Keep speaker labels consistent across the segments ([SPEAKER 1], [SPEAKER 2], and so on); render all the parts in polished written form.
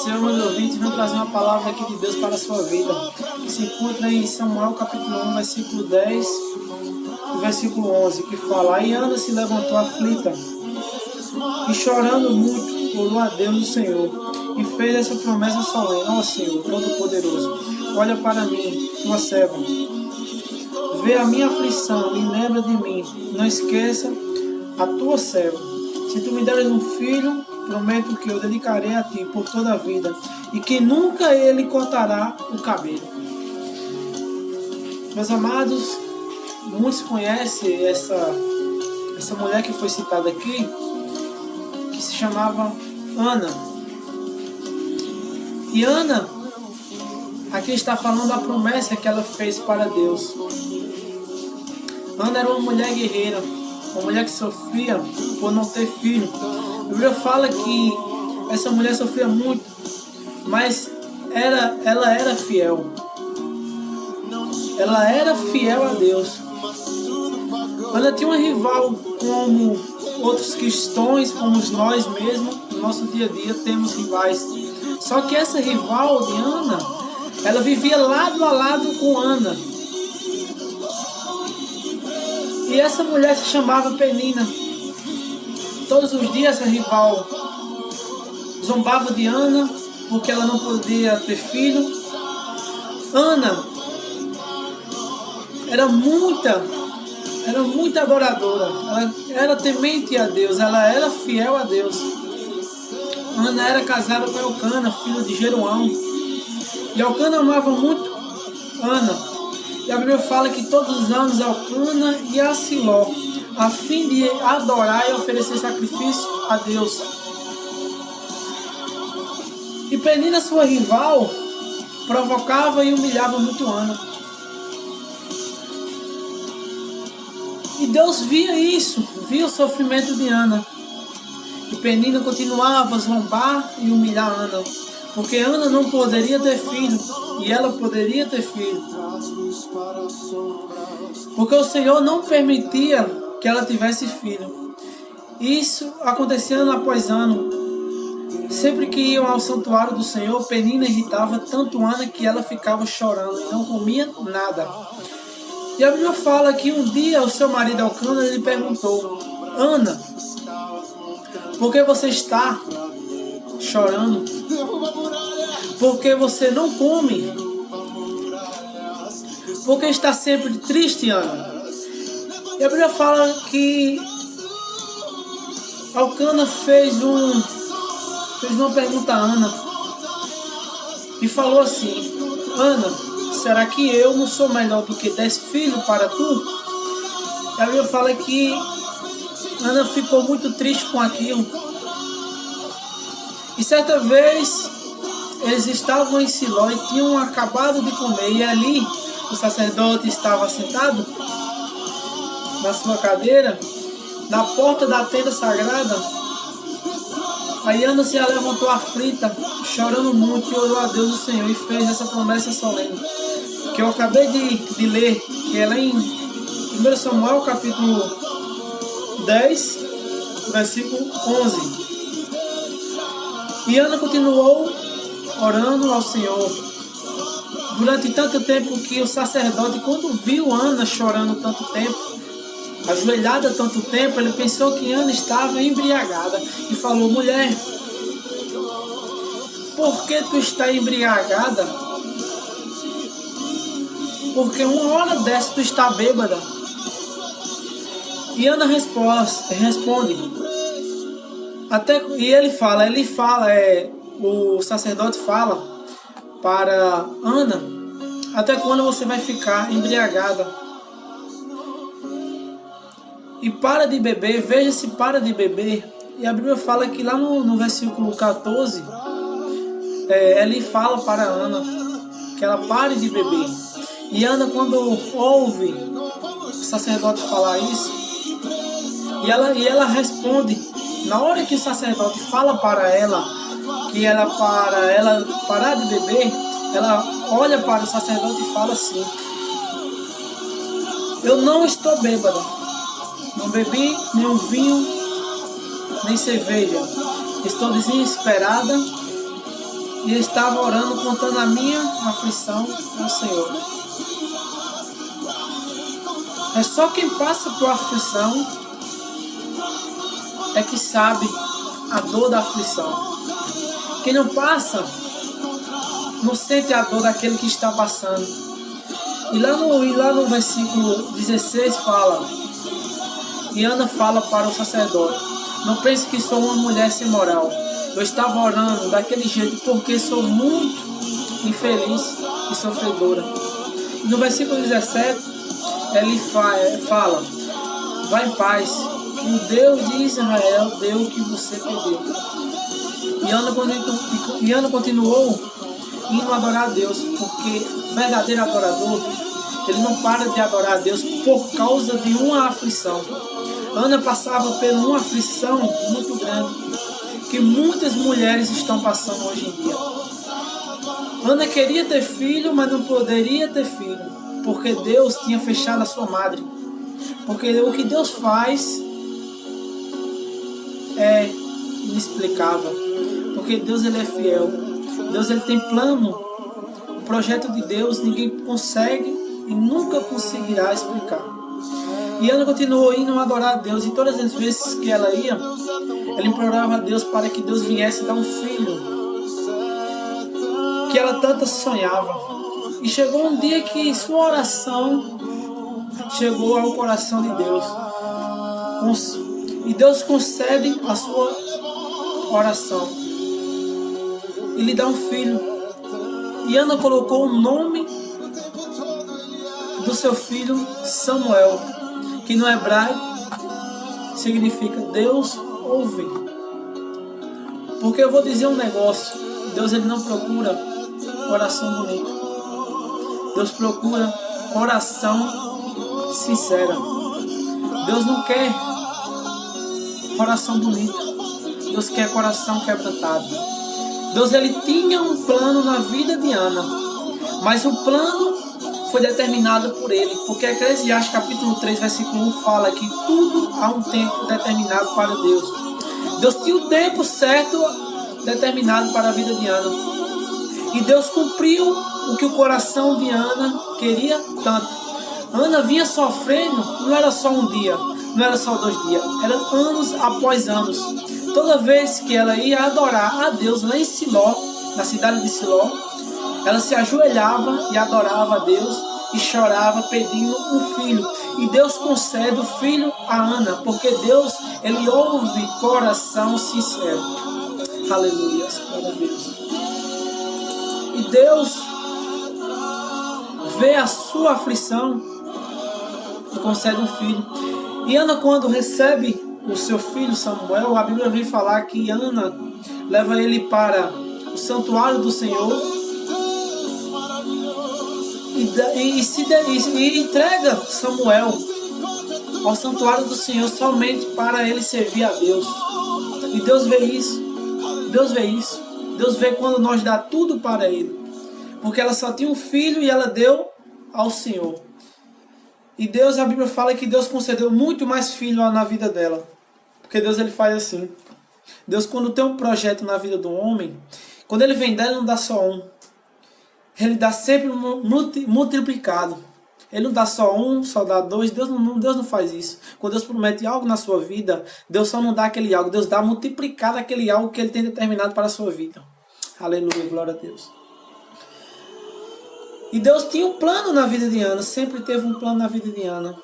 [SPEAKER 1] Senhor, meus ouvintes, vão trazer uma palavra aqui de Deus para a sua vida, que se encontra em Samuel capítulo 1, versículo 10 e versículo 11, que fala: E Ana se levantou aflita e chorando muito, orou a Deus do Senhor e fez essa promessa solene: Ó Senhor Todo-Poderoso, olha para mim, tua serva, vê a minha aflição e lembra de mim, não esqueça a tua serva. Se tu me deres um filho, prometo que eu dedicarei a ti por toda a vida e que nunca ele cortará o cabelo. Meus amados, muitos conhecem essa mulher que foi citada aqui, que se chamava Ana. E Ana, aqui está falando da promessa que ela fez para Deus. Ana era uma mulher guerreira, uma mulher que sofria por não ter filho. A Bíblia fala que essa mulher sofria muito, mas ela era fiel. Ela era fiel a Deus. Ana tinha uma rival como outros cristãos, como nós mesmos, no nosso dia a dia temos rivais. Só que essa rival de Ana, ela vivia lado a lado com Ana. E essa mulher se chamava Penina. Todos os dias essa rival zombava de Ana, porque ela não podia ter filho. Ana era muito adoradora, ela era temente a Deus, ela era fiel a Deus. Ana era casada com Elcana, filho de Jeroão. E Elcana amava muito Ana. E a Bíblia fala que todos os anos Elcana ia a Siló, a fim de adorar e oferecer sacrifício a Deus. E Penina, sua rival, provocava e humilhava muito Ana. E Deus via isso, via o sofrimento de Ana. E Penina continuava a zombar e humilhar Ana, porque Ana não poderia ter filho e ela poderia ter filho. Porque o Senhor não permitia que ela tivesse filho. Isso acontecia ano após ano. Sempre que iam ao santuário do Senhor, Penina irritava tanto Ana que ela ficava chorando e não comia nada. E a Bíblia fala que um dia o seu marido Elcana lhe perguntou: Ana, por que você está chorando? Por que você não come? Por que está sempre triste, Ana? E a Bíblia fala que Elcana fez uma pergunta a Ana e falou assim: Ana, será que eu não sou melhor do que 10 filhos para tu? E a Bíblia fala que Ana ficou muito triste com aquilo. E certa vez eles estavam em Siló e tinham acabado de comer, e ali o sacerdote estava sentado na sua cadeira, na porta da tenda sagrada. Aí Ana se levantou aflita, chorando muito, e orou a Deus do Senhor e fez essa promessa solene, que eu acabei de ler, que é lá em 1 Samuel capítulo 10, versículo 11. E Ana continuou orando ao Senhor durante tanto tempo que o sacerdote, quando viu Ana chorando tanto tempo, ajoelhada tanto tempo, ele pensou que Ana estava embriagada e falou: mulher, por que tu está embriagada? Porque uma hora dessa tu está bêbada. E Ana responde, o sacerdote fala para Ana: até quando você vai ficar embriagada? E para de beber, veja se para de beber. E a Bíblia fala que lá no versículo 14, ele fala para Ana que ela pare de beber. E Ana, quando ouve o sacerdote falar isso, e ela responde, na hora que o sacerdote fala para ela que ela parar de beber, ela olha para o sacerdote e fala assim: eu não estou bêbada, não bebi nenhum vinho, nem cerveja, estou desesperada e eu estava orando, contando a minha aflição ao Senhor. É só quem passa por aflição é que sabe a dor da aflição. Quem não passa, não sente a dor daquele que está passando. E lá no versículo 16 fala, e Ana fala para o sacerdote: não pense que sou uma mulher sem moral. Eu estava orando daquele jeito porque sou muito infeliz e sofredora. E no versículo 17, ele fala: vá em paz, que o Deus de Israel deu o que você pediu. E Ana continuou indo adorar a Deus, porque o verdadeiro adorador, ele não para de adorar a Deus por causa de uma aflição. Ana passava por uma aflição muito grande, que muitas mulheres estão passando hoje em dia. Ana queria ter filho, mas não poderia ter filho, porque Deus tinha fechado a sua madre. Porque o que Deus faz é inexplicável. Porque Deus, ele é fiel. Deus, ele tem plano. O projeto de Deus ninguém consegue e nunca conseguirá explicar. E Ana continuou indo adorar a Deus. E todas as vezes que ela ia, ela implorava a Deus para que Deus viesse dar um filho que ela tanto sonhava. E chegou um dia que sua oração chegou ao coração de Deus. E Deus concede a sua oração e lhe dá um filho. E Ana colocou o nome do seu filho Samuel, que no hebraico significa Deus ouve. Porque eu vou dizer um negócio: Deus, ele não procura oração bonita. Deus procura oração sincera. Deus não quer coração bonito. Deus quer coração quebrantado. Deus, ele tinha um plano na vida de Ana, mas o plano foi determinado por ele, porque Eclesiastes capítulo 3, versículo 1 fala que tudo há um tempo determinado para Deus. Deus tinha o tempo certo determinado para a vida de Ana. E Deus cumpriu o que o coração de Ana queria tanto. Ana vinha sofrendo, não era só um dia, não era só 2 dias, era anos após anos. Toda vez que ela ia adorar a Deus lá em Siló, na cidade de Siló, ela se ajoelhava e adorava a Deus e chorava pedindo um filho. E Deus concede o filho a Ana, porque Deus, ele ouve coração sincero. Aleluia, glória a Deus. E Deus vê a sua aflição e concede um filho. E Ana, quando recebe o seu filho Samuel, a Bíblia vem falar que Ana leva ele para o santuário do Senhor e entrega Samuel ao santuário do Senhor somente para ele servir a Deus. E Deus vê isso. Deus vê isso. Deus vê quando nós dá tudo para ele. Porque ela só tinha um filho e ela deu ao Senhor. E Deus, a Bíblia fala que Deus concedeu muito mais filho na vida dela. Porque Deus, ele faz assim. Deus, quando tem um projeto na vida do homem, quando ele vem dela, ele não dá só um. Ele dá sempre multiplicado. Ele não dá só um, só dá 2. Deus não faz isso. Quando Deus promete algo na sua vida, Deus só não dá aquele algo. Deus dá multiplicado aquele algo que ele tem determinado para a sua vida. Aleluia, glória a Deus. E Deus tinha um plano na vida de Ana. Sempre teve um plano na vida de Ana.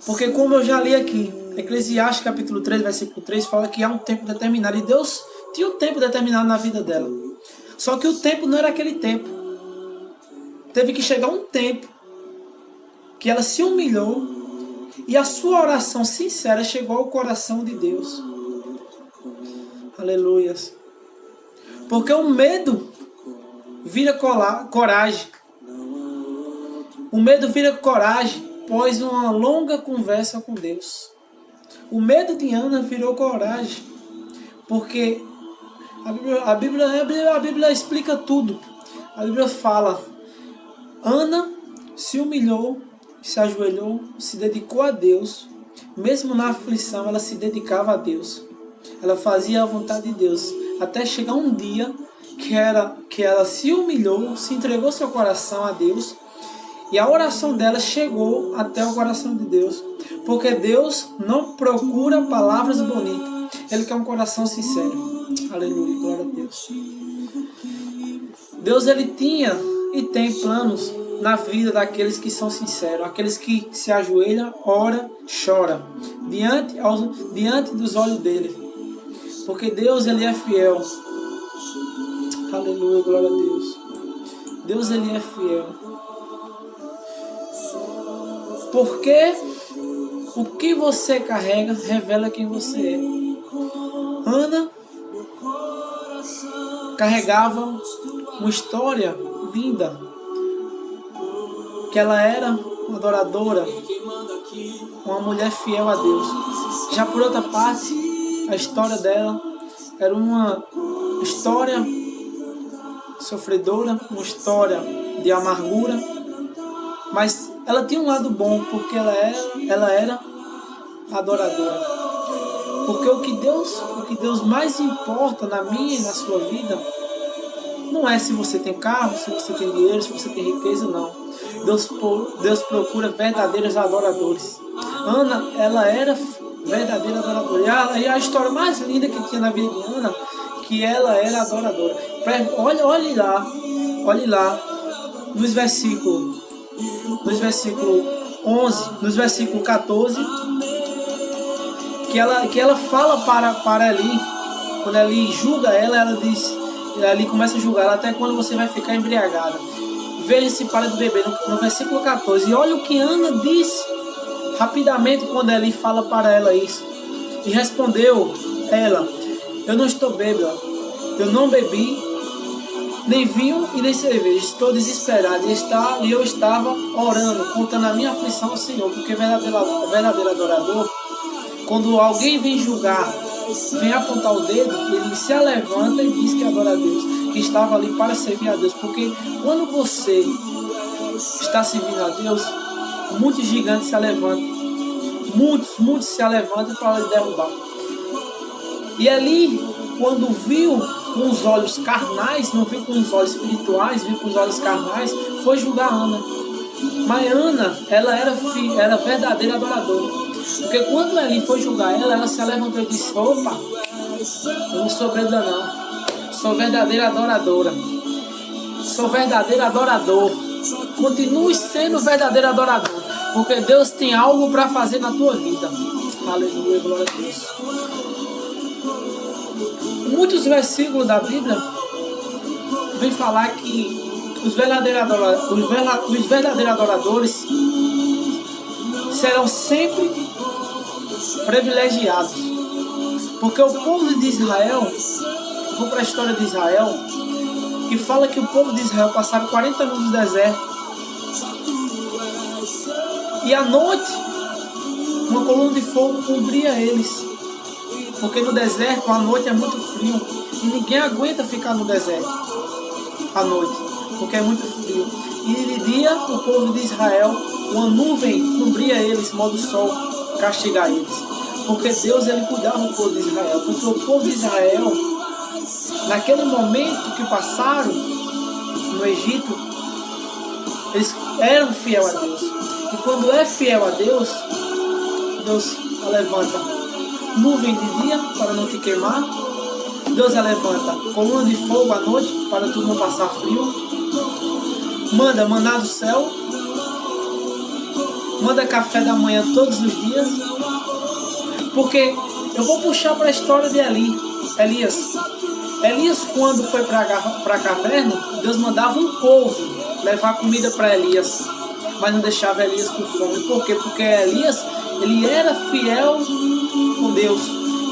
[SPEAKER 1] Porque como eu já li aqui, Eclesiastes capítulo 3, versículo 3, fala que há um tempo determinado. E Deus tinha um tempo determinado na vida dela. Só que o tempo não era aquele tempo. Teve que chegar um tempo que ela se humilhou e a sua oração sincera chegou ao coração de Deus. Aleluias. Porque o medo vira coragem. O medo vira coragem após uma longa conversa com Deus. O medo de Ana virou coragem. Porque a Bíblia explica tudo. A Bíblia fala: Ana se humilhou, se ajoelhou, se dedicou a Deus. Mesmo na aflição, ela se dedicava a Deus. Ela fazia a vontade de Deus. Até chegar um dia que ela se humilhou, se entregou seu coração a Deus, e a oração dela chegou até o coração de Deus. Porque Deus não procura palavras bonitas, Ele quer um coração sincero. Aleluia, glória a Deus. Deus, Ele tinha e tem planos na vida daqueles que são sinceros, aqueles que se ajoelham, ora, chora diante dos olhos dele. Porque Deus, Ele é fiel. Aleluia, glória a Deus. Deus, Ele é fiel. Porque o que você carrega revela quem você é. Ana carregava uma história linda, que ela era uma adoradora, uma mulher fiel a Deus. Já por outra parte, a história dela era uma história sofredora, uma história de amargura, mas ela tinha um lado bom, porque ela era adoradora. Porque o que Deus mais importa na minha e na sua vida não é se você tem carro, se você tem dinheiro, se você tem riqueza, não. Deus procura verdadeiros adoradores. Ana, ela era verdadeira adoradora. E a história mais linda que tinha na vida de Ana, que ela era adoradora. Olhe lá, nos versículos 11, nos versículos 14, que ela fala para Eli, quando Eli julga ela diz, Eli começa a julgar ela até quando você vai ficar embriagada. Veja se para de beber, no versículo 14. E olha o que Ana disse rapidamente quando Eli fala para ela isso. E respondeu ela: eu não estou bêbada, eu não bebi nem vinho e nem cerveja, estou desesperada e eu estava orando, contando a minha aflição ao Senhor, porque verdadeiro adorador, quando alguém vem julgar, vem apontar o dedo, ele se levanta e diz que adora a Deus, que estava ali para servir a Deus. Porque quando você está servindo a Deus, muitos gigantes se levantam, muitos se levantam para lhe derrubar. E ali, quando viu com os olhos carnais, não viu com os olhos espirituais, viu com os olhos carnais, foi julgar Ana. Mas Ana, ela era verdadeira adoradora. Porque quando Eli foi julgar ela se levantou e disse: opa, eu não sou bêbada não, sou verdadeira adoradora, sou verdadeiro adorador. Continue sendo verdadeiro adorador, porque Deus tem algo para fazer na tua vida. Aleluia, glória a Deus. Muitos versículos da Bíblia vem falar que os verdadeiros adoradores serão sempre privilegiados. Porque o povo de Israel, vou para a história de Israel, que fala que o povo de Israel passaram 40 anos no deserto. E à noite, uma coluna de fogo cobria eles. Porque no deserto, à noite é muito frio. E ninguém aguenta ficar no deserto à noite, porque é muito frio. E de dia, o povo de Israel, uma nuvem cobria eles, modo sol, castigar eles. Porque Deus, ele cuidava do povo de Israel. Porque o povo de Israel, naquele momento que passaram no Egito, eles eram fiel a Deus. E quando é fiel a Deus, Deus a levanta nuvem de dia para não te queimar. Deus a levanta coluna de fogo à noite para tu não passar frio. Manda maná do céu. Manda café da manhã todos os dias. Porque eu vou puxar para a história de Elias. Elias, quando foi para a caverna, Deus mandava um corvo levar comida para Elias, mas não deixava Elias com fome. Por quê? Porque Elias, ele era fiel com Deus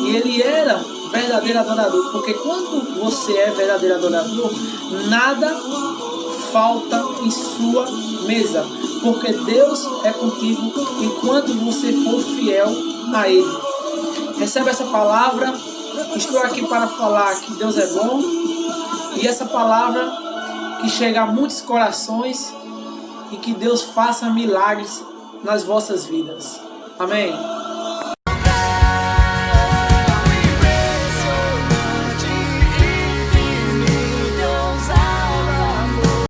[SPEAKER 1] e ele era verdadeiro adorador. Porque quando você é verdadeiro adorador, nada falta em sua mesa, porque Deus é contigo enquanto você for fiel a Ele. Recebe essa palavra. Estou aqui para falar que Deus é bom, e essa palavra que chega a muitos corações, e que Deus faça milagres nas vossas vidas. Amém.